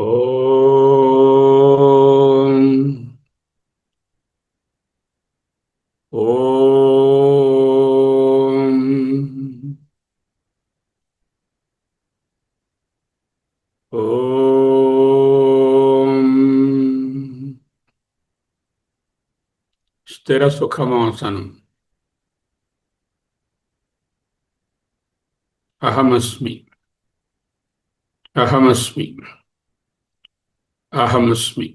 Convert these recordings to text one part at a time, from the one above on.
ఓం ఓం ఓం స్థిర సుఖమాసనం. అహమస్మి అహమస్మి అహమస్మి.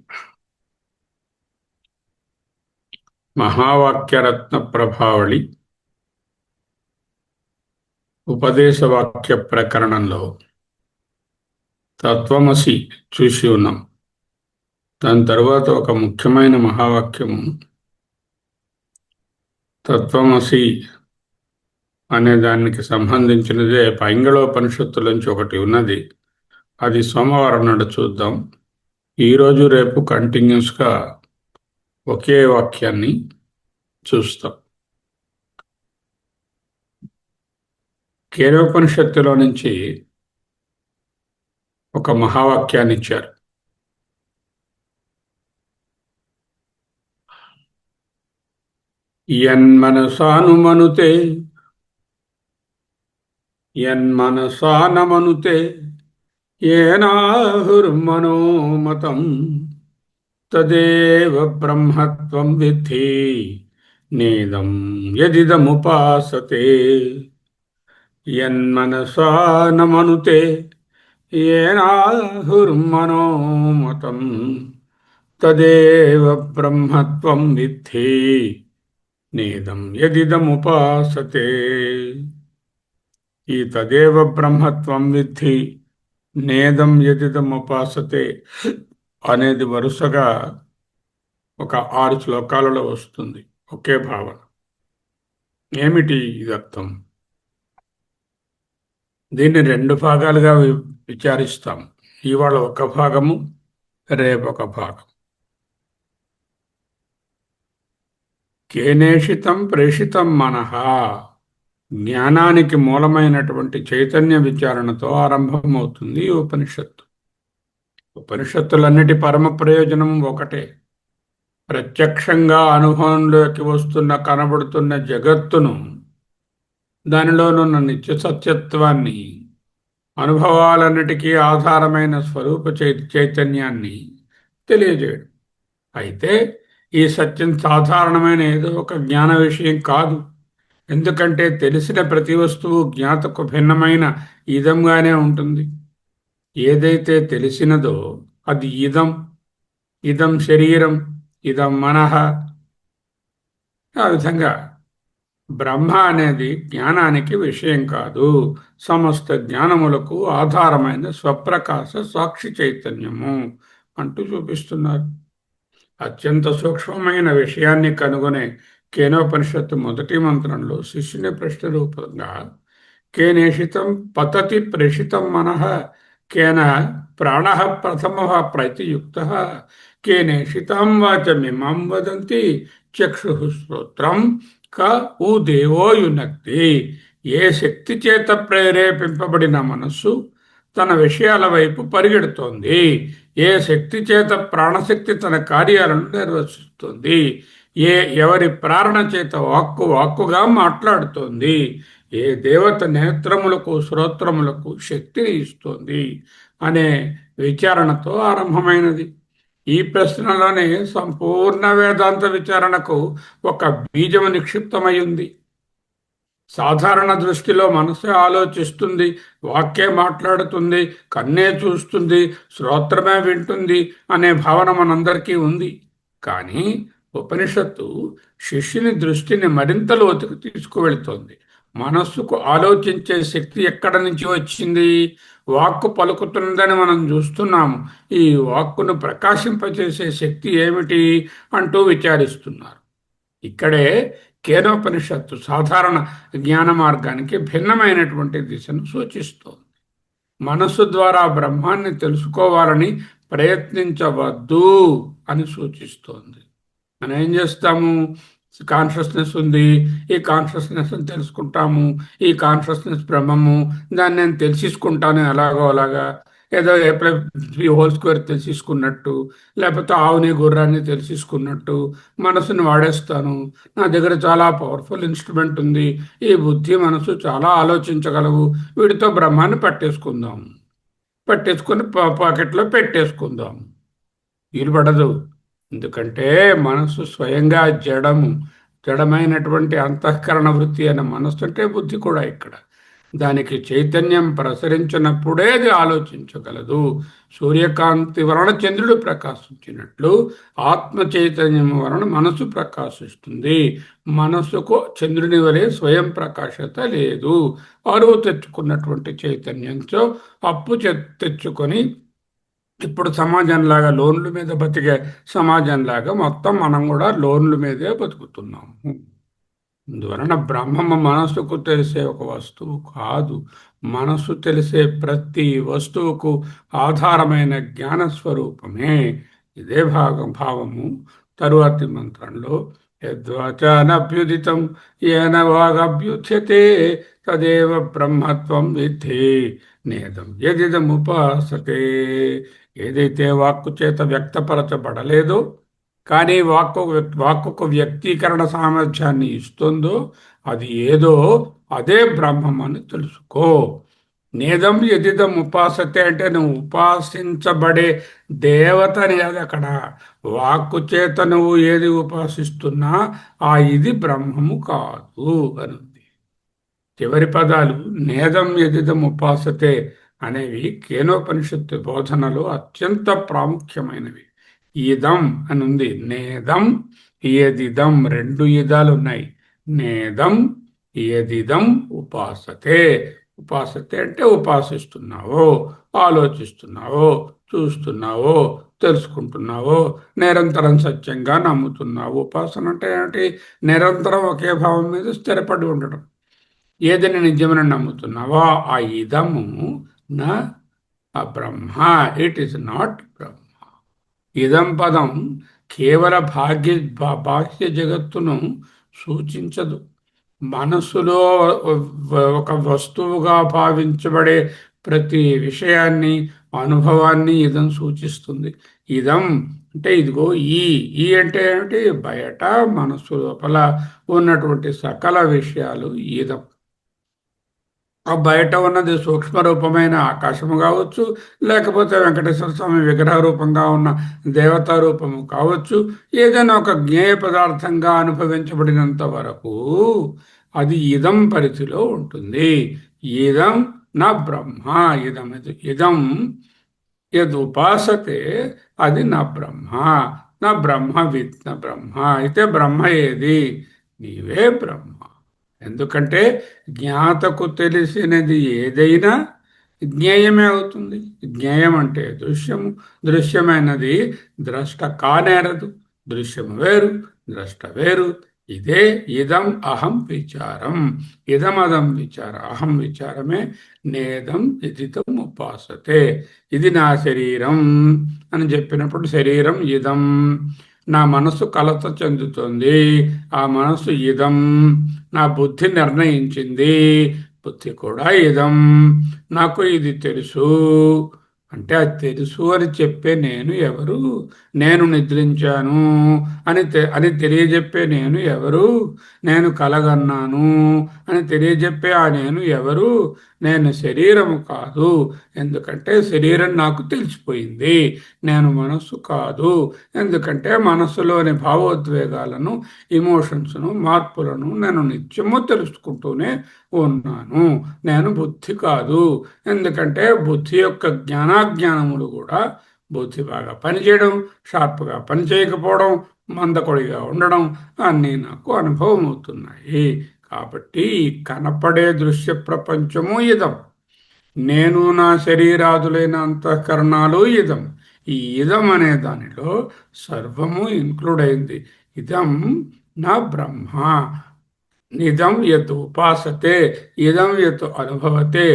మహావాక్యరత్న ప్రభావళి ఉపదేశవాక్య ప్రకరణంలో తత్వమసి చూసి ఉన్నాం. దాని తరువాత ఒక ముఖ్యమైన మహావాక్యము తత్వమసి అనే దానికి సంబంధించినదే పైంగళోపనిషత్తులోంచి ఒకటి ఉన్నది. అది సోమవారం నాడు చూద్దాం. ఈరోజు రేపు కంటిన్యూస్గా ఒకే వాక్యాన్ని చూస్తాం. కేనోపనిషత్తులో నుంచి ఒక మహావాక్యాన్ని ఇచ్చారు. యన్మనసానుమనుతే యన్మనసానమనుతే ఏనాహుర్మనోమతం తదేవ బ్రహ్మత్వం విద్ధి నేదం యదిదముపాసతే. యన్మనసానమనుతే ఏనాహుర్మనోమతం తదేవ బ్రహ్మత్వం విద్ధి నేదం యదిదముపాసతే. ఈ తదేవ బ్రహ్మత్వం విద్ధి నేదం యదిదముపాసతే అనేది వరుసగా ఒక 6 శ్లోకాలలో వస్తుంది. ఒకే భావన. ఏమిటి ఇది అర్థం? దీన్ని 2 భాగాలుగా విచారిస్తాం. ఇవాళ ఒక భాగము, రేపొక భాగం. కేనేషితం ప్రేషితం మనః. జ్ఞానానికి మూలమైనటువంటి చైతన్య విచారణతో ఆరంభమవుతుంది ఈ ఉపనిషత్తు. ఉపనిషత్తులన్నిటి పరమ ప్రయోజనం ఒకటే. ప్రత్యక్షంగా అనుభవంలోకి వస్తున్న కనబడుతున్న జగత్తును, దానిలోనున్న నిత్య సత్యత్వాన్ని, అనుభవాలన్నిటికీ ఆధారమైన స్వరూప చైతన్యాన్ని తెలియజేయడం. అయితే ఈ సత్యం సాధారణమైన ఏదో ఒక జ్ఞాన విషయం కాదు. ఎందుకంటే తెలిసిన ప్రతి వస్తువు జ్ఞాతకు భిన్నమైన ఇదంగానే ఉంటుంది. ఏదైతే తెలిసినదో అది ఇదం. ఇదం శరీరం, ఇదం మనః. ఆ విధంగా బ్రహ్మ అనేది జ్ఞానానికి విషయం కాదు. సమస్త జ్ఞానములకు ఆధారమైన స్వప్రకాశ సాక్షి చైతన్యము అంటూ చూపిస్తున్నారు. అత్యంత సూక్ష్మమైన విషయాన్ని కనుగొనే కేనోపనిషత్తు మొదటి మంత్రంలో శిష్యుని ప్రశ్న రూపంగా కేనేషితం పతతి ప్రేషితం మనః కేన ప్రాణ ప్రథమ ప్రతియుక్త కేనేషితం వాచమిమం వదంతి చక్షు శ్రోత్రం క ఊ దేవో యునక్తి. ఏ శక్తి చేత ప్రేరేపింపబడిన మనస్సు తన విషయాల వైపు పరిగెడుతోంది, ఏ శక్తి చేత ప్రాణశక్తి తన కార్యాలను నిర్వర్తిస్తుంది, ఎవరి ప్రేరణ చేత వాక్కుగా మాట్లాడుతోంది, ఏ దేవత నేత్రములకు శ్రోత్రములకు శక్తిని ఇస్తోంది అనే విచారణతో ఆరంభమైనది. ఈ ప్రశ్నలోనే సంపూర్ణ వేదాంత విచారణకు ఒక బీజము నిక్షిప్తమై ఉంది. సాధారణ దృష్టిలో మనసే ఆలోచిస్తుంది, వాక్యే మాట్లాడుతుంది, కన్నే చూస్తుంది, శ్రోత్రమే వింటుంది అనే భావన మనందరికీ ఉంది. కానీ ఉపనిషత్తు శిష్యుని దృష్టిని మరింత లోతుకు తీసుకువెళుతోంది. మనస్సుకు ఆలోచించే శక్తి ఎక్కడి నుంచి వచ్చింది? వాక్కు పలుకుతుందని మనం చూస్తున్నాము. ఈ వాక్కును ప్రకాశింపచేసే శక్తి ఏమిటి అంటూ విచారిస్తున్నారు. ఇక్కడే కేనోపనిషత్తు సాధారణ జ్ఞాన మార్గానికి భిన్నమైనటువంటి దిశను సూచిస్తోంది. మనస్సు ద్వారా బ్రహ్మాన్ని తెలుసుకోవాలని ప్రయత్నించవద్దు అని సూచిస్తోంది. మనం ఏం చేస్తాము? కాన్షియస్నెస్ ఉంది, ఈ కాన్షియస్నెస్ తెలుసుకుంటాము, ఈ కాన్షియస్నెస్ బ్రహ్మము, దాన్ని నేను తెలుసుకుంటాను ఎలాగో అలాగా. ఏదో ఏ+బి² తెలుసుకున్నట్టు, లేకపోతే ఆవుని గుర్రాన్ని తెలుసుకున్నట్టు మనసుని వాడేస్తాను. నా దగ్గర చాలా పవర్ఫుల్ ఇన్స్ట్రుమెంట్ ఉంది, ఈ బుద్ధి మనసు చాలా ఆలోచించగలవు, వీటితో బ్రహ్మాన్ని పట్టేసుకుందాం, పట్టేసుకొని పాకెట్లో పెట్టేసుకుందాం. వీలు పడదు. ఎందుకంటే మనసు స్వయంగా జడము, జడమైనటువంటి అంతఃకరణ వృత్తి అనే మనస్సు అంటే బుద్ధి కూడా ఇక్కడ. దానికి చైతన్యం ప్రసరించినప్పుడే అది ఆలోచించగలదు. సూర్యకాంతి వలన చంద్రుడు ప్రకాశించినట్లు ఆత్మ చైతన్యం వలన మనసు ప్రకాశిస్తుంది. మనసుకు చంద్రుని వలె స్వయం ప్రకాశత లేదు. అరువు తెచ్చుకున్నటువంటి చైతన్యంతో అప్పు తెచ్చుకొని ఇప్పుడు సమాజంలాగా లోన్ల మీద బతికే సమాజంలాగా మొత్తం మనం కూడా లోన్ల మీదే బతుకుతున్నాము. అందువలన బ్రహ్మము మనసుకు తెలిసే ఒక వస్తువు కాదు. మనసు తెలిసే ప్రతి వస్తువుకు ఆధారమైన జ్ఞాన స్వరూపమే. ఇదే భావము తరువాతి మంత్రంలో యద్వాచానభ్యుదితం ఏన వాగభ్యుచ్యతే తదేవ బ్రహ్మత్వం విద్ధి నేదం యదిదముపాసతే. ఏదైతే వాక్కు చేత వ్యక్తపరచబడలేదో కానీ వాక్కు వ్యక్తీకరణ సామర్థ్యాన్ని ఇస్తుందో అది ఏదో అదే బ్రహ్మం అని తెలుసుకో. నేదం యదిదం ఉపాసతే అంటే నువ్వు ఉపాసించబడే దేవతని అది అక్కడ. వాక్కు చేత నువ్వు ఏది ఉపాసిస్తున్నా ఆ ఇది బ్రహ్మము కాదు అని. చివరి పదాలు నేదం యదిదం ఉపాసతే అనేవి కేనోపనిషత్తు బోధనలో అత్యంత ప్రాముఖ్యమైనవి. ఇదం అని ఉంది, నేదం యదిదం, 2 ఇదాలు ఉన్నాయి. నేదం యదిదం ఉపాసతే. ఉపాసతే అంటే ఉపాసిస్తున్నావో, ఆలోచిస్తున్నావో, చూస్తున్నావో, తెలుసుకుంటున్నావో, నిరంతరం సత్యంగా నమ్ముతున్నావు. ఉపాసన అంటే ఏమిటి? నిరంతరం ఒకే భావం మీద స్థిరపడి ఉండడం. ఏదని నిజమని నమ్ముతున్నావో ఆ ఇదము నా బ్రహ్మ, ఇట్ ఈస్ నాట్ బ్రహ్మ. ఇదం పదం కేవల బాహ్య జగత్తును సూచించదు. మనస్సులో ఒక వస్తువుగా భావించబడే ప్రతి విషయాన్ని, అనుభవాన్ని ఇదం సూచిస్తుంది. ఇదం అంటే ఇదిగో ఈ అంటే ఏమిటి? బయట మనస్సు లోపల ఉన్నటువంటి సకల విషయాలు ఇదం. ఆ బయట ఉన్నది సూక్ష్మ రూపమైన ఆకాశము కావచ్చు, లేకపోతే వెంకటేశ్వర స్వామి విగ్రహ రూపంగా ఉన్న దేవతా రూపము కావచ్చు, ఏదైనా ఒక జ్ఞేయ పదార్థంగా అనుభవించబడినంత వరకు అది ఇదం పరిధిలో ఉంటుంది. ఇదం నా బ్రహ్మ. ఇదం యద్ ఉపాసతే అది నా బ్రహ్మ. నా బ్రహ్మవిత్, నా బ్రహ్మ. అయితే బ్రహ్మ ఏది? నీవే బ్రహ్మ. ఎందుకంటే జ్ఞాతకు తెలిసినది ఏదైనా జ్ఞేయమే అవుతుంది. జ్ఞేయం అంటే దృశ్యము, దృశ్యమైనది ద్రష్ట కానేరదు. దృశ్యము వేరు, ద్రష్ట వేరు. ఇదే ఇదం అహం విచారం. ఇదమదం విచార, అహం విచారమే నేదం ఇదితం ఉపాసతే. ఇది నా శరీరం అని చెప్పినప్పుడు శరీరం ఇదం. నా మనసు కలత చెందుతుంది, ఆ మనసు ఇదం. నా బుద్ధి నిర్ణయించింది, బుద్ధి కూడా ఇదం. నాకు ఇది తెలుసు అంటే అది తెలుసు అని చెప్పే నేను ఎవరు? నేను నిద్రించాను అని తెలియజెప్పే నేను ఎవరు? నేను కలగన్నాను అని తెలియజెప్పే ఆ నేను ఎవరు? నేను శరీరము కాదు. ఎందుకంటే శరీరం నాకు తెలిసిపోయింది. నేను మనస్సు కాదు. ఎందుకంటే మనస్సులోని భావోద్వేగాలను, ఇమోషన్స్ను, మార్పులను నేను నిత్యము తెలుసుకుంటూనే ఉన్నాను. నేను బుద్ధి కాదు. ఎందుకంటే బుద్ధి యొక్క జ్ఞానాజ్ఞానములు కూడా బుద్ధి బాగా పనిచేయడం, షార్ప్గా పనిచేయకపోవడం, మందకొడిగా ఉండడం అన్నీ నాకు అనుభవం అవుతున్నాయి. కాబట్టి కనపడే దృశ్య ప్రపంచము ఇదం. నేను నా శరీరాదులైన అంతఃకరణాలు ఇదం. ఈ ఇదం అనే దానిలో సర్వము ఇంక్లూడ్ అయింది. ఇదం నా బ్రహ్మ. ఇదం యత్ ఉపాసతే, ఇదం యత్ అనుభవతే,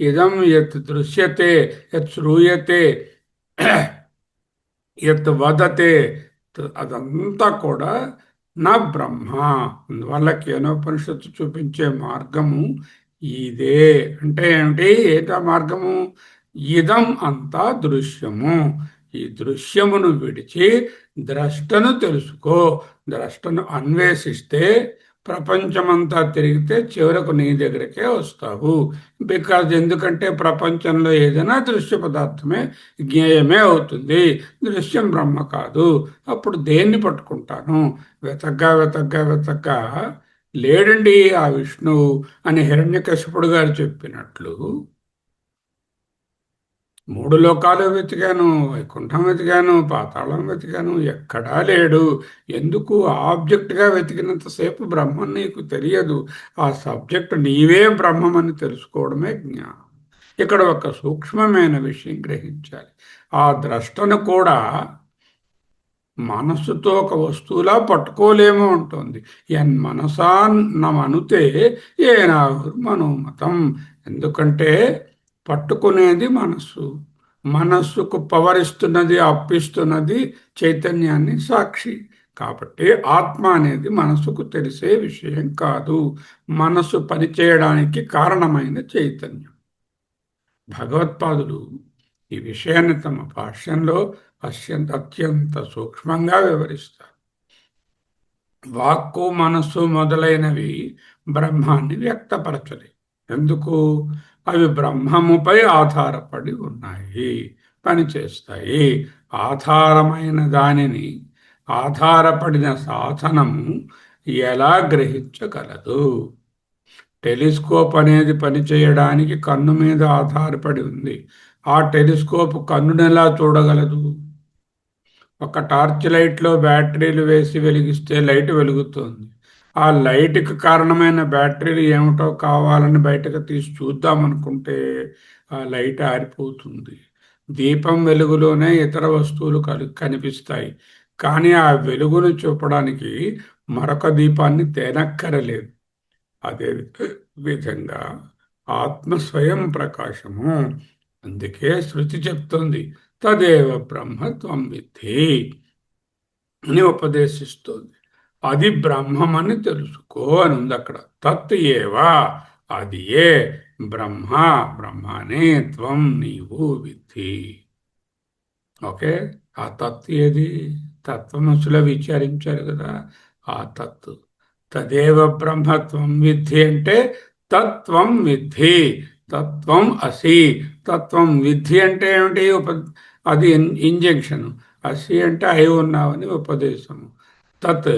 ఇదం యత్ దృశ్యతే, యత్ శ్రూయతే, యత్ వదతే, అదంతా కూడా నా బ్రహ్మ. అందువల్ల కేనోపనిషత్తు చూపించే మార్గము ఇదే. అంటే ఏమిటి? ఏటా మార్గము? ఇదం అంతా దృశ్యము. ఈ దృశ్యమును విడిచి ద్రష్టను తెలుసుకో. ద్రష్టను అన్వేషిస్తే ప్రపంచమంతా తిరిగితే చివరకు నీ దగ్గరికే వస్తావు. ఎందుకంటే ప్రపంచంలో ఏదైనా దృశ్య పదార్థమే జ్ఞేయమే అవుతుంది, దృశ్యం బ్రహ్మ కాదు. అప్పుడు దేన్ని పట్టుకుంటాను? వెతగ్గా వెతగ్గా వెతగ్గా లేడండి ఆ విష్ణువు అని హిరణ్యకశిపుడు గారు చెప్పినట్లు మూడు లోకాలు వెతికాను, వైకుంఠం వెతికాను, పాతాళం వెతికాను, ఎక్కడా లేడు. ఎందుకు? ఆబ్జెక్ట్గా వెతికినంతసేపు బ్రహ్మం నీకు తెలియదు. ఆ సబ్జెక్ట్ నీవే బ్రహ్మం అని తెలుసుకోవడమే జ్ఞానం. ఇక్కడ ఒక సూక్ష్మమైన విషయం గ్రహించాలి. ఆ ద్రష్టను కూడా మనస్సుతో ఒక వస్తువులా పట్టుకోలేమో ఉంటుంది. ఎన్ మనసా నమనుతే మనోమతం. ఎందుకంటే పట్టుకునేది మనస్సు. మనస్సుకు పవర్ ఇస్తున్నది, అప్పిస్తున్నది చైతన్యాన్ని సాక్షి. కాబట్టి ఆత్మ అనేది మనసుకు తెలిసే విషయం కాదు, మనసు పనిచేయడానికి కారణమైన చైతన్యం. భగవత్పాదులు ఈ విషయాన్ని తమ భాష్యంలో అత్యంత సూక్ష్మంగా వివరిస్తారు. వాక్కు మనస్సు మొదలైనవి బ్రహ్మాన్ని వ్యక్తపరచలే. ఎందుకు? అవి బ్రహ్మముపై ఆధారపడి ఉన్నాయి, పనిచేస్తాయి. ఆధారమైన దానిని ఆధారపడిన సాధనము ఎలా గ్రహించగలదు? టెలిస్కోప్ అనేది పనిచేయడానికి కన్ను మీద ఆధారపడి ఉంది. ఆ టెలిస్కోప్ కన్నును ఎలా చూడగలదు? ఒక టార్చ్ లైట్లో బ్యాటరీలు వేసి వెలిగిస్తే లైట్ వెలుగుతుంది. ఆ లైట్కి కారణమైన బ్యాటరీలు ఏమిటో కావాలని బయటకు తీసి చూద్దామనుకుంటే ఆ లైట్ ఆరిపోతుంది. దీపం వెలుగులోనే ఇతర వస్తువులు కనిపిస్తాయి, కానీ ఆ వెలుగును చూపడానికి మరొక దీపాన్ని తేనక్కరలేదు. అదే విధంగా ఆత్మ స్వయం ప్రకాశము. అందుకే శృతి చెప్తుంది, తదేవ బ్రహ్మత్వం విద్ధి అని ఉపదేశిస్తుంది. అది బ్రహ్మమని తెలుసుకో అని ఉంది అక్కడ. తత్ ఏవా, అది ఏ బ్రహ్మ, బ్రహ్మానే త్వం నీవు విద్ధి. ఓకే, ఆ తత్ ఏది? తత్వమసులో విచారించారు కదా, ఆ తత్. తదేవ బ్రహ్మత్వం విద్ధి అంటే తత్వం విద్ధి, తత్వం అసి. తత్వం విద్ధి అంటే ఏమిటి? అది ఇంజంక్షన్. అసి అంటే అయి ఉన్నావని ఉపదేశము. తత్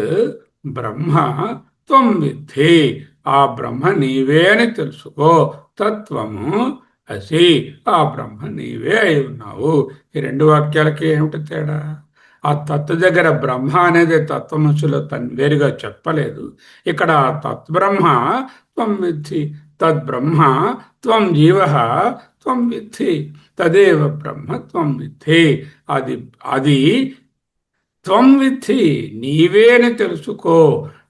బ్రహ్మ త్వం విద్ధి, ఆ బ్రహ్మ నీవే అని తెలుసుకో. తత్వము అసి, ఆ బ్రహ్మ నీవే అయి ఉన్నావు. ఈ రెండు వాక్యాలకి ఏమిటి తేడా? ఆ తత్వ దగ్గర బ్రహ్మ అనేది తత్వమసులో వేరుగా చెప్పలేదు. ఇక్కడ తత్బ్రహ్మ త్వం విద్ధి, తద్బ్రహ్మ త్వం జీవ త్వం విద్ధి, తదేవ బ్రహ్మ త్వం విద్ధి. అది అది త్వం విద్ధి, నీవే అని తెలుసుకో.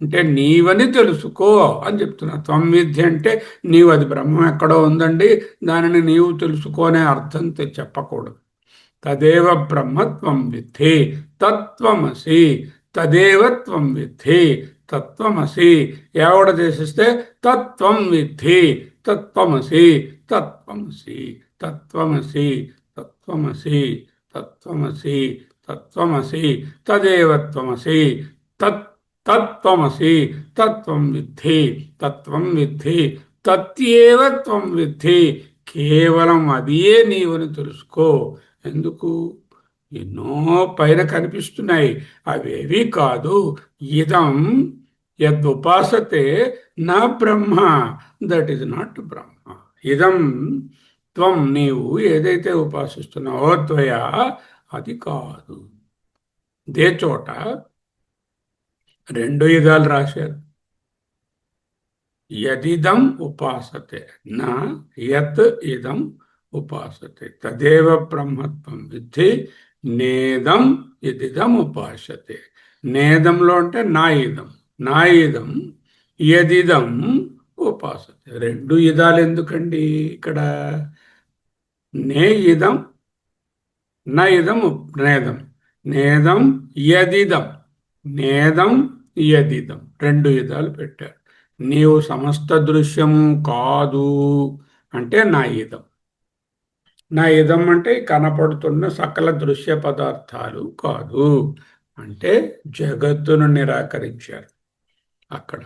అంటే నీవని తెలుసుకో అని చెప్తున్నా. త్వం విద్ధి అంటే నీవు, అది బ్రహ్మం ఎక్కడో ఉందండి దానిని నీవు తెలుసుకోనే అర్థం చెప్పకూడదు. తదేవ బ్రహ్మత్వం విద్ధి తత్వమసి, తదేవ త్వం విద్ధి తత్వమసి. ఎవడ చేసిస్తే తత్వం విద్ధి తత్వమసి, తత్వమసి, తత్వమసి, తత్వమసి, తత్వమసి, తత్వమసి, తదేవ త్వమసి, తత్వమసి, తత్వం విద్ధి, తత్వం విద్ధి, తత్యేవ త్వం విద్ధి. కేవలం అదియే నీవని తెలుసుకో. ఎందుకు? ఎన్నో పైన కనిపిస్తున్నాయి, అవేవి కాదు. ఇదం యదుపాసతే నా బ్రహ్మ, దట్ ఈజ్ నాట్ బ్రహ్మ. ఇదం త్వం, నీవు ఏదైతే ఉపాసిస్తున్నావో త్వయా, అది కాదు. దే చోట రెండు ఇదాలు రాశారు. యదిదం ఉపాసతే నా యత్ ఇదం ఉపాసతే, తదేవ బ్రహ్మత్వం విద్ధి నేదం యదిదం ఉపాసతే. నేదంలో అంటే నా ఇదం, నా ఇదం యదిదం ఉపాసతే. రెండు ఇదాలు ఎందుకండి ఇక్కడ? నే ఇదం, నా ఇదం, నేదం. నేదం యదిదం, నేదం యదిదం, రెండు విధాలు పెట్టారు. నీవు సమస్త దృశ్యము కాదు అంటే నా ఇదం. నా ఇదం అంటే కనపడుతున్న సకల దృశ్య పదార్థాలు కాదు అంటే జగత్తును నిరాకరించారు అక్కడ.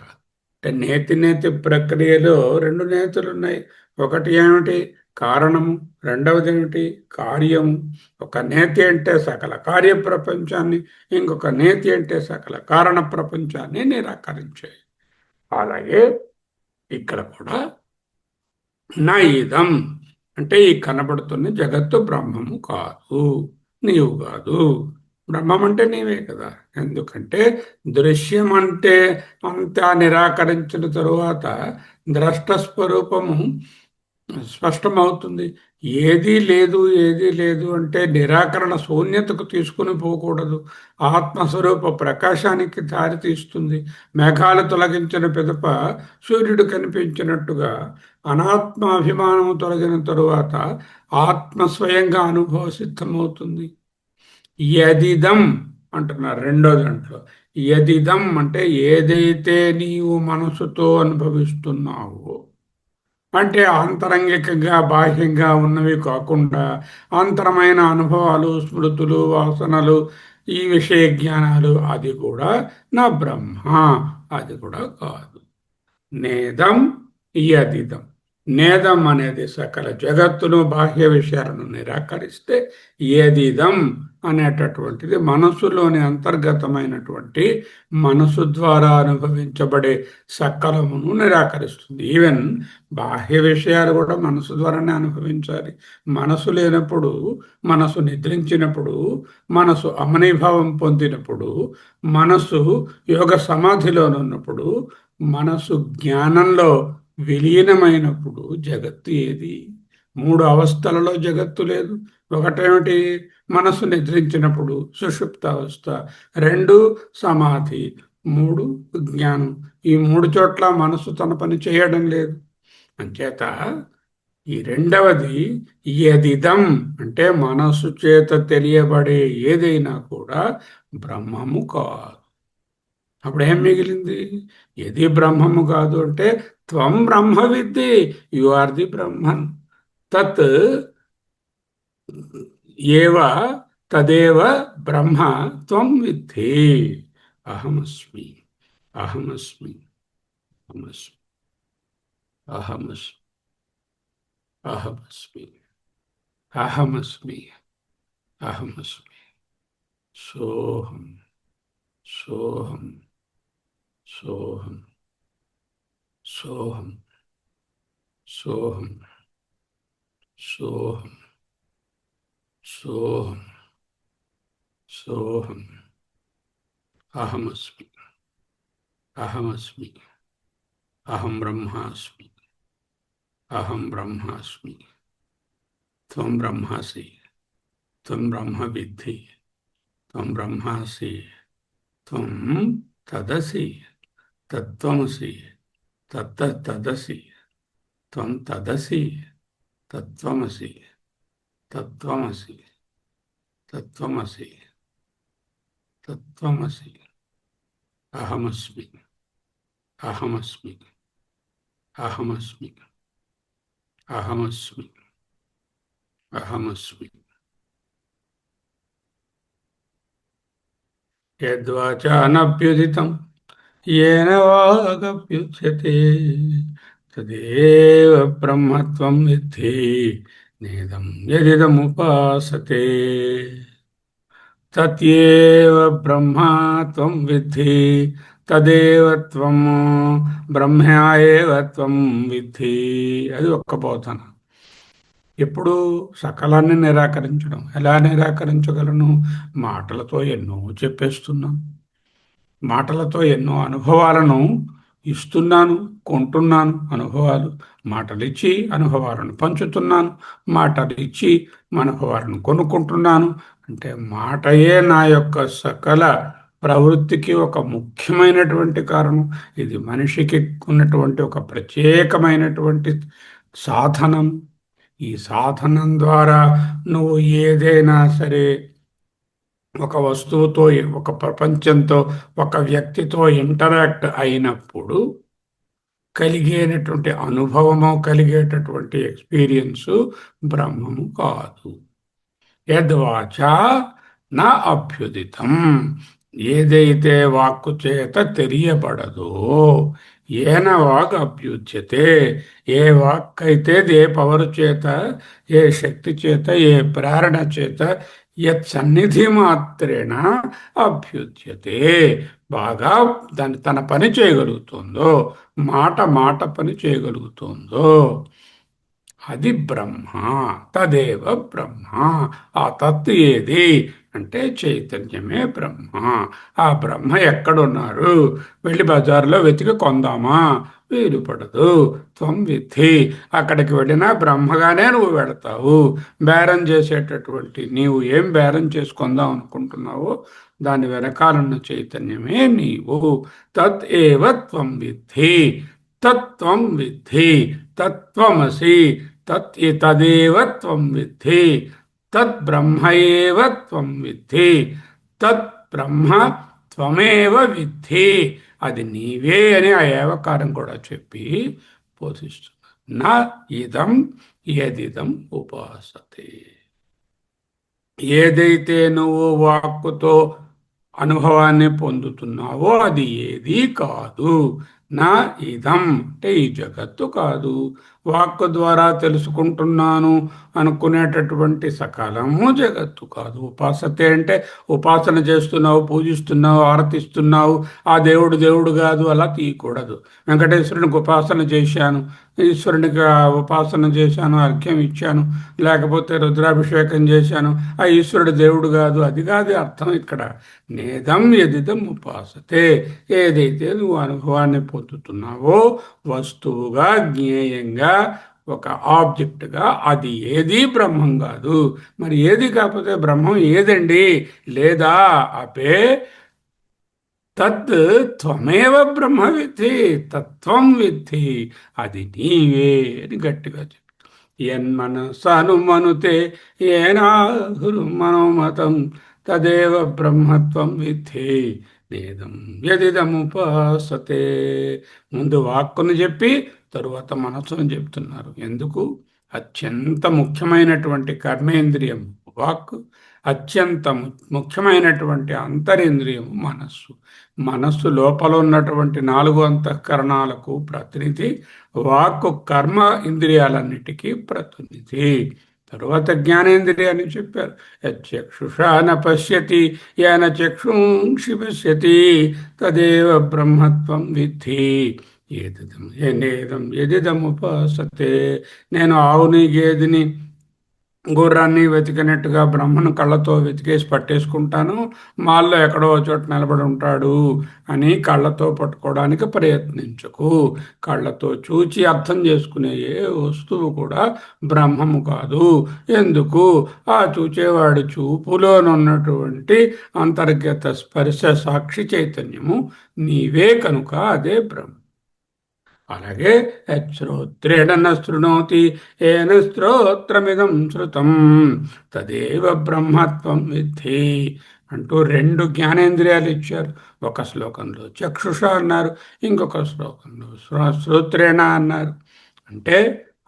అంటే నేతి నేతి ప్రక్రియలో రెండు నేతులు ఉన్నాయి. ఒకటి ఏమిటి? కారణము. రెండవది ఏమిటి? కార్యము. ఒక నేతి అంటే సకల కార్య ప్రపంచాన్ని, ఇంకొక నేతి అంటే సకల కారణ ప్రపంచాన్ని నిరాకరించాయి. అలాగే ఇక్కడ కూడా నా ఇదం అంటే ఈ కనబడుతున్న జగత్తు బ్రహ్మము కాదు, నీవు కాదు. బ్రహ్మం అంటే నీవే కదా. ఎందుకంటే దృశ్యం అంటే అంతా నిరాకరించిన తరువాత ద్రష్ట స్వరూపము స్పష్టమవుతుంది. ఏదీ లేదు, ఏదీ లేదు అంటే నిరాకరణ శూన్యతకు తీసుకుని పోకూడదు. ఆత్మస్వరూప ప్రకాశానికి దారి తీస్తుంది. మేఘాలు తొలగించిన పిదప సూర్యుడు కనిపించినట్టుగా అనాత్మాభిమానము తొలగిన తరువాత ఆత్మ స్వయంగా అనుభవ సిద్ధమవుతుంది. యదిదం అంటున్నారు రెండో దాంట్లో. యదిదం అంటే ఏదైతే నీవు మనసుతో అనుభవిస్తున్నావో, అంటే ఆంతరంగికంగా బాహ్యంగా ఉన్నవి కాకుండా అంతరమైన అనుభవాలు, స్మృతులు, వాసనలు, ఈ విషయ జ్ఞానాలు, అది కూడా నా బ్రహ్మ, అది కూడా కాదు. నేదం యదిదం. నేదం అనేది సకల జగత్తును, బాహ్య విషయాలను నిరాకరిస్తే ఏదిదం అనేటటువంటిది మనసులోని అంతర్గతమైనటువంటి మనసు ద్వారా అనుభవించబడే సకలమును నిరాకరిస్తుంది. ఈవెన్ బాహ్య విషయాలు కూడా మనసు ద్వారానే అనుభవించాలి. మనసు లేనప్పుడు, మనసు నిద్రించినప్పుడు, మనసు అమనీభావం పొందినప్పుడు, మనసు యోగ సమాధిలోనున్నప్పుడు, మనసు జ్ఞానంలో విలీనమైనప్పుడు జగత్తు ఏది? మూడు అవస్థలలో జగత్తు లేదు. ఒకటేమిటి? మనసు నిద్రించినప్పుడు సుషుప్త అవస్థ, రెండు సమాధి, మూడు జ్ఞానం. ఈ మూడు చోట్ల మనసు తన పని చేయడం లేదు. అంచేత ఈ రెండవది యదిదం అంటే మనసు చేత తెలియబడే ఏదైనా కూడా బ్రహ్మము కాదు. అప్పుడు ఏం మిగిలింది? ఏది బ్రహ్మము కాదు అంటే త్వం బ్రహ్మ విద్ది, యు ఆర్ ది బ్రహ్మన్. తత్ ఏవ తదేవ బ్రహ్మ త్వం విద్ధి. అహమస్మి, అహమస్మి, అహమస్మి, అహమస్మి, అహమస్మి, అహమస్మి, అహమస్మి. సోహం, సోహం, సోహం, సోహం, సోహం, సోహం, సోహం, సోహం. అహమస్మి, అహమస్మి, అహం బ్రహ్మాస్మి, అహం బ్రహ్మాస్మి. త్వం బ్రహ్మాసి, త్వం బ్రహ్మ విద్ధి, త్వం బ్రహ్మాసి, త్వం తదసి, తత్వమసి, తదసి, త్వం తదసి, తత్వమసి, తత్వమసి, తత్వమసి, తత్వమసి. అహమస్మి, అహమస్మి, అహమస్మి, అహమస్మి, అహమస్మి. యద్వాచానభ్యుదితం येन वागप्युच्यते तदेव ब्रह्मत्वं विद्धि नेदं यदिदमुपासते तत्येव ब्रह्मा त्वं विद्धि తదేవ త్వం బ్రహ్మా ఏవ త్వం విద్ధి. అది ఒక్క బోధన. ఎప్పుడు సకలాన్ని నిరాకరించడం. ఎలా నిరాకరించగలను? మాటలతో ఎన్నో చెప్పేస్తున్నాం, మాటలతో ఎన్నో అనుభవాలను ఇస్తున్నాను, కొంటున్నాను. అనుభవాలు మాటలు ఇచ్చి అనుభవాలను పంచుతున్నాను, మాటలు ఇచ్చి అనుభవాలను కొనుక్కుంటున్నాను. అంటే మాటయే నా యొక్క సకల ప్రవృత్తికి ఒక ముఖ్యమైనటువంటి కారణం. ఇది మనిషికి ఉన్నటువంటి ఒక ప్రత్యేకమైనటువంటి సాధనం. ఈ సాధనం ద్వారా నువ్వు ఏదైనా సరే ఒక వస్తువుతో, ఒక ప్రపంచంతో, ఒక వ్యక్తితో ఇంటరాక్ట్ అయినప్పుడు కలిగేటటువంటి అనుభవము, కలిగేటటువంటి ఎక్స్పీరియన్సు బ్రహ్మము కాదు. యద్వాచా నా అభ్యుదితం, ఏదైతే వాక్కు చేత తెలియబడదో, ఏన వాక్ అభ్యుచ్యతే, ఏ వాక్ అయితే ఏ పవర్ చేత, ఏ శక్తి చేత, ఏ ప్రేరణ చేత, యత్ సన్నిధి మాత్రేణ అభ్యుచ్యతే, బాగా దాన్ని తన పని చేయగలుగుతుందో, మాట మాట పని చేయగలుగుతుందో, అది బ్రహ్మ. తదేవ బ్రహ్మ. ఆ తత్ ఏది అంటే చైతన్యమే బ్రహ్మ. ఆ బ్రహ్మ ఎక్కడున్నారు? వెళ్ళి బజార్లో వెతికి కొందామా? వీలు పడదు. త్వం విద్ధి. అక్కడికి వెళ్ళినా బ్రహ్మగానే నువ్వు వెళతావు. బేరం చేసేటటువంటి నీవు ఏం బేరం చేసుకుందాం అనుకుంటున్నావో దాని వెనకాలన్న చైతన్యమే నీవు. తత్ ఏవ త్వం విద్ధి. తత్వం విద్ధి. తత్వమసి. తదేవ త్వం విద్ధి. తద్ బ్రహ్మ ఏవ త్వం విద్ధి. తద్ బ్రహ్మ త్వమేవ విద్ధి. అది నీవే అని ఆ ఏవకారం కూడా చెప్పి పోషిస్తుంది. నా ఇదం యదిదం ఉపాసతే. ఏదైతే నువ్వు వాక్కుతో అనుభవాన్ని పొందుతున్నావో అది ఏదీ కాదు. నా ఇదం అంటే ఈ జగత్తు కాదు. వాక్కు ద్వారా తెలుసుకుంటున్నాను అనుకునేటటువంటి సకలము జగత్తు కాదు. ఉపాసతే అంటే ఉపాసన చేస్తున్నావు, పూజిస్తున్నావు, ఆరతిస్తున్నావు, ఆ దేవుడు దేవుడు కాదు, అలా తీయకూడదు. వెంకటేశ్వరునికి ఉపాసన చేశాను, ఈశ్వరునికి ఉపాసన చేశాను, అర్ఘ్యం ఇచ్చాను, లేకపోతే రుద్రాభిషేకం చేశాను, ఆ ఈశ్వరుడు దేవుడు కాదు, అది కాదు అర్థం ఇక్కడ. నేదం ఎదిదం ఉపాసతే. ఏదైతే నువ్వు అనుభవాన్ని పొందుతున్నావో వస్తువుగా, జ్ఞేయంగా, ఒక ఆబ్జెక్ట్గా, అది ఏది బ్రహ్మం కాదు. మరి ఏది కాకపోతే బ్రహ్మం ఏదండి? లేదా అపే తత్ త్వమేవ బ్రహ్మ విద్ధి. తత్వం విద్ధి. అది నీవే అని గట్టిగా చెప్పు. యన్మనసనుమనుతే ఏనాహురు మనోమతం తదేవ బ్రహ్మత్వం విద్ధి నేదం యదిదముపాసతే. ముందు వాక్కును చెప్పి తరువాత మనస్సును చెప్తున్నారు. ఎందుకు? అత్యంత ముఖ్యమైనటువంటి కర్మేంద్రియం వాక్, అత్యంత ముఖ్యమైనటువంటి అంతరేంద్రియం మనస్సు. మనస్సు లోపల ఉన్నటువంటి 4 అంతఃకరణాలకు ప్రతినిధి. వాక్కు కర్మ ఇంద్రియాలన్నిటికీ ప్రతినిధి. తరువాత జ్ఞానేంద్రియాన్ని చెప్పారు. యక్షుషా న పశ్యతి యాన చక్షుంషి పశ్యతి తదేవ బ్రహ్మత్వం విద్ధి ఏదిదం ఏనేదం ఎదిదముపాసతే. నేను ఆవుని, గేదిని, గుర్రాన్ని వెతికినట్టుగా బ్రహ్మను కళ్ళతో వెతికేసి పట్టేసుకుంటాను, మాల్లో ఎక్కడో చోట నిలబడి ఉంటాడు అని కళ్ళతో పట్టుకోవడానికి ప్రయత్నించకు. కళ్ళతో చూచి అర్థం చేసుకునే ఏ వస్తువు కూడా బ్రహ్మము కాదు. ఎందుకు? ఆ చూచేవాడి చూపులోనున్నటువంటి అంతర్గత స్పర్శ సాక్షి చైతన్యము నీవే కనుక అదే బ్రహ్మ. అలాగే శ్రోత్రేణ శృణోతి ఏన స్తోత్రమిదం శృతం తదేవ బ్రహ్మత్వం విద్ధి అంటూ 2 జ్ఞానేంద్రియాలు ఇచ్చారు. ఒక శ్లోకంలో చక్షుష అన్నారు, ఇంకొక శ్లోకంలో శ్రోత్రేణ అన్నారు. అంటే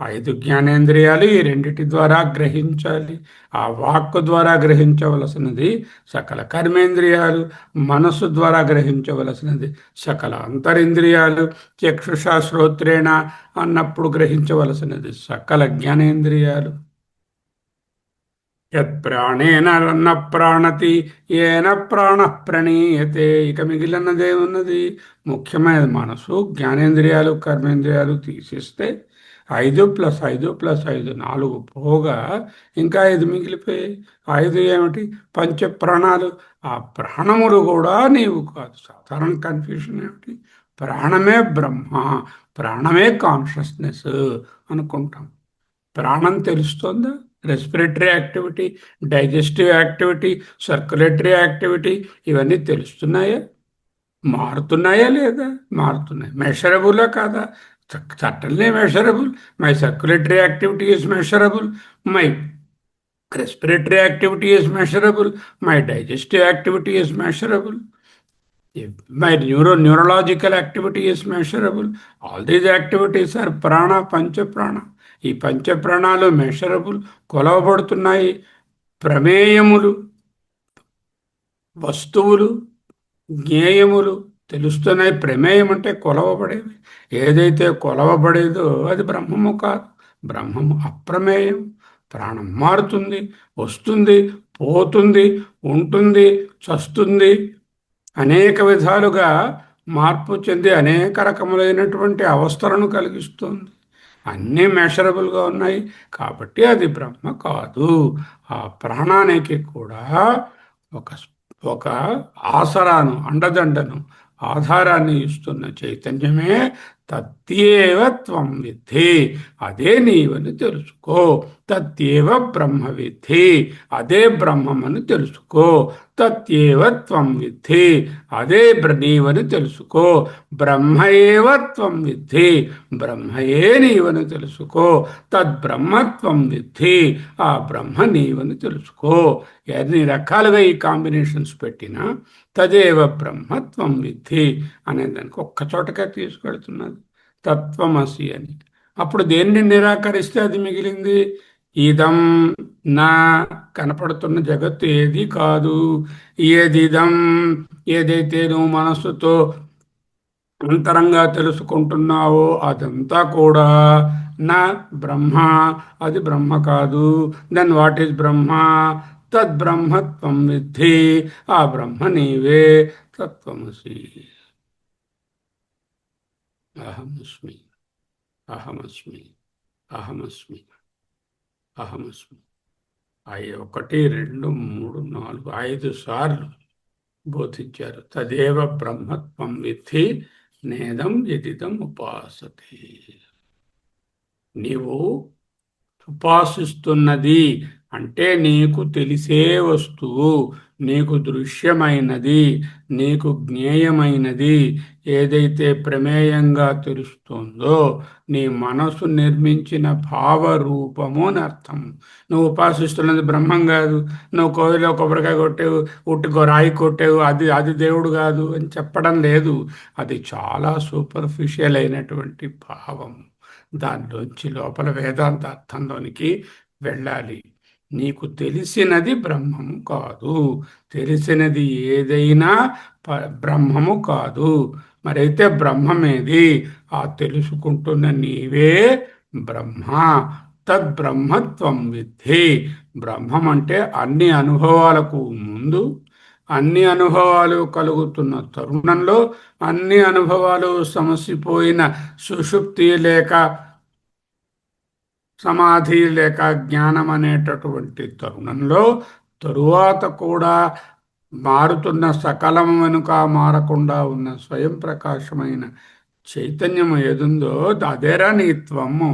5 జ్ఞానేంద్రియాలు ఈ రెండిటి ద్వారా గ్రహించాలి. ఆ వాక్కు ద్వారా గ్రహించవలసినది సకల కర్మేంద్రియాలు, మనస్సు ద్వారా గ్రహించవలసినది సకల అంతరింద్రియాలు. చక్షుష శ్రోత్రేణ అన్నప్పుడు గ్రహించవలసినది సకల జ్ఞానేంద్రియాలు. యత్ ప్రాణేన న ప్రాణతి ఏన ప్రాణ ప్రణీయతే. ఇక మిగిలినదేమున్నది? ముఖ్యమైనది మనసు, జ్ఞానేంద్రియాలు, కర్మేంద్రియాలు తీసిస్తే 5 + 5 + 5 4 పోగా ఇంకా 5 మిగిలిపోయాయి. 5 ఏమిటి? పంచప్రాణాలు. ఆ ప్రాణములు కూడా నీవు కాదు. సాధారణ కన్ఫ్యూషన్ ఏమిటి? ప్రాణమే బ్రహ్మ, ప్రాణమే కాన్షియస్నెస్ అనుకుంటాం. ప్రాణం తెలుస్తుందా? Respiratory activity, digestive activity, circulatory activity ఇవన్నీ తెలుస్తున్నాయా? మారుతున్నాయా లేదా? మారుతున్నాయి. మెషరబులా కాదా? certainly measurable. My circulatory activity is measurable. My respiratory activity is measurable. My digestive activity is measurable. My neurological activity is measurable. All these activities are prana, pancha prana. ఈ పంచ ప్రాణాలు measurable, కొలవబడుతున్నాయి. ప్రమేయములు, వస్తువులు, జ్ఞేయములు తెలుస్తున్నాయి. ప్రమేయం అంటే కొలవబడేవి. ఏదైతే కొలవబడేదో అది బ్రహ్మము కాదు. బ్రహ్మము అప్రమేయం. ప్రాణం మారుతుంది, వస్తుంది, పోతుంది, ఉంటుంది, చస్తుంది, అనేక విధాలుగా మార్పు చెంది అనేక రకములైనటువంటి అవస్థలను కలిగిస్తుంది. అన్నీ మెషరబుల్గా ఉన్నాయి కాబట్టి అది బ్రహ్మ కాదు. ఆ ప్రాణానికి కూడా ఒక ఒక ఆసరాను, అండదండను, ఆధారాన్ని ఇస్తున్న చైతన్యమే తత్యేవ త్వం విద్ధి. అదే నీవని తెలుసుకో. తత్యేవ బ్రహ్మ విద్ధి. అదే బ్రహ్మమని తెలుసుకో. తత్యేవ త్వం విద్ధి. అదే నీవని తెలుసుకో. బ్రహ్మయేవ త్వం విద్ధి. బ్రహ్మయే నీవని తెలుసుకో. తద్బ్రహ్మత్వం విద్ధి. ఆ బ్రహ్మ నీవని తెలుసుకో. ఎన్ని రకాలుగా ఈ కాంబినేషన్స్ పెట్టినా తదేవ బ్రహ్మత్వం విద్ధి అనేదానికి ఒక్క చోటగా తీసుకెళ్తున్నది తత్వమసి అని. అప్పుడు దేన్ని నిరాకరిస్తే అది మిగిలింది? ఇదం నా, కనపడుతున్న జగత్తు ఏది కాదు. ఏదిదం, ఏదైతే నువ్వు మనస్సుతో అంతరంగా తెలుసుకుంటున్నావో అదంతా కూడా నా బ్రహ్మ. అది బ్రహ్మ కాదు. దెన్ వాట్ ఈజ్ బ్రహ్మ? తద్బ్రహ్మత్వం విద్ధి. ఆ బ్రహ్మ నీవే. తత్వమసి. అహమస్మి, అహమస్మి, అహమస్మి, అహమస్మి. 1, 2, 3, 4, 5 సార్లు బోధించారు. తదేవ బ్రహ్మత్వం విద్ధి నేదం యదిదం ఉపాసతే. నీవు ఉపాసిస్తున్నది అంటే నీకు తెలిసే వస్తువు, నీకు దృశ్యమైనది, నీకు జ్ఞేయమైనది ఏదైతే ప్రమేయంగా తెలుస్తుందో నీ మనసు నిర్మించిన భావరూపము అని అర్థం. నువ్వు ఉపాసిస్తున్నది బ్రహ్మం కాదు. నువ్వు కోవిలో కొబ్బరికాయ కొట్టావు, ఉట్టుకో రాయి కొట్టావు, అది అది దేవుడు కాదు అని చెప్పడం లేదు. అది చాలా సూపర్ఫిషియల్ అయినటువంటి భావం. దానిలోంచి లోపల వేదాంత అర్థంలోనికి వెళ్ళాలి. నీకు తెలిసినది బ్రహ్మము కాదు. తెలిసినది ఏదైనా బ్రహ్మము కాదు. మరైతే బ్రహ్మమేది? ఆ తెలుసుకుంటున్న నీవే బ్రహ్మ. తద్బ్రహ్మత్వం విద్ధి. బ్రహ్మం అంటే అన్ని అనుభవాలకు ముందు, అన్ని అనుభవాలు కలుగుతున్న తరుణంలో, అన్ని అనుభవాలు సమసిపోయిన సుషుప్తి లేక సమాధి లేక జ్ఞానం అనేటటువంటి తరుణంలో, తరువాత కూడా మారుతున్న సకలం వెనుక మారకుండా ఉన్న స్వయం ప్రకాశమైన చైతన్యము ఏదుందో అదేరా నీ త్వము.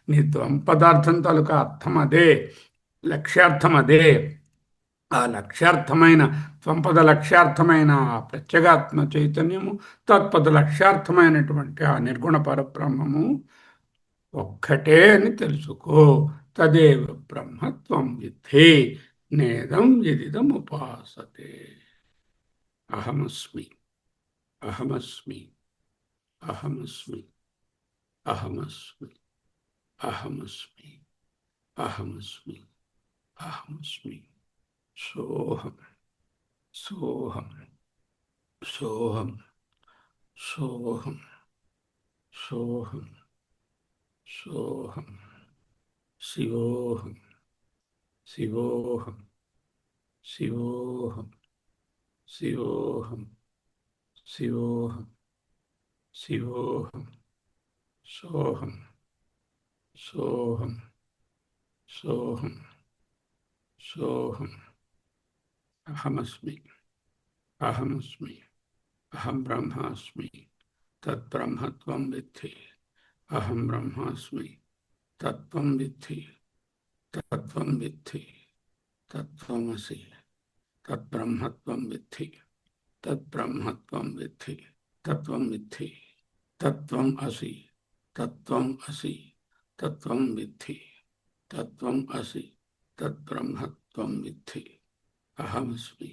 నీ త్వం పదార్థం తాలూకా అర్థం అదే, లక్ష్యార్థం అదే. ఆ లక్ష్యార్థమైన త్వంపద లక్ష్యార్థమైన ఆ ప్రత్యేగాత్మ చైతన్యము, తత్పద లక్ష్యార్థమైనటువంటి ఆ నిర్గుణ పరబ్రహ్మము ఒక్కటే అని తెలుసుకో. తదేవ బ్రహ్మత్వం విద్ధి నేదం యదిదం ఉపాసతే. అహమస్మి, అహమస్మి, అహమస్మి, అహమస్మి, అహమస్మి, అహమస్మి, అహమస్మి. సోహం, సోహం, సోహం, సోహం, సోహం, సోహం. శివోహం, శివోహం, శివోహం, శివోహం, శివోహం, శివోహం. సోహం, సోహం, సోహం, సోహం. అహమస్మి, అహమస్మి, అహం బ్రహ్మాస్మి. తద్బ్రహ్మత్వం విద్ధి. అహం బ్రహ్మాస్మి. తత్వం విద్ధి, తత్వం విద్ధి. తత్వమసి. తద్బ్రహ్మత్వం విద్ధి, తద్బ్రహ్మత్వం విద్ధి. తత్వం విద్ధి, తత్వం అసి. తత్వం అసి, తత్వం విద్ధి. తత్వం అసి, తద్బ్రహ్మత్వం విద్ధి. అహమస్మి,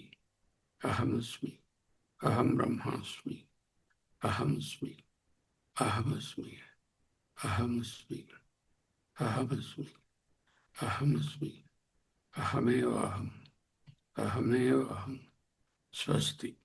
అహమస్మి, अहम ब्रह्मास्मि, अहमस्मि, अहमस्मि, अहमस्मि, अहमस्मि, अहमस्मि, अहमेव अहम, अहमेव अहम। स्वस्ति।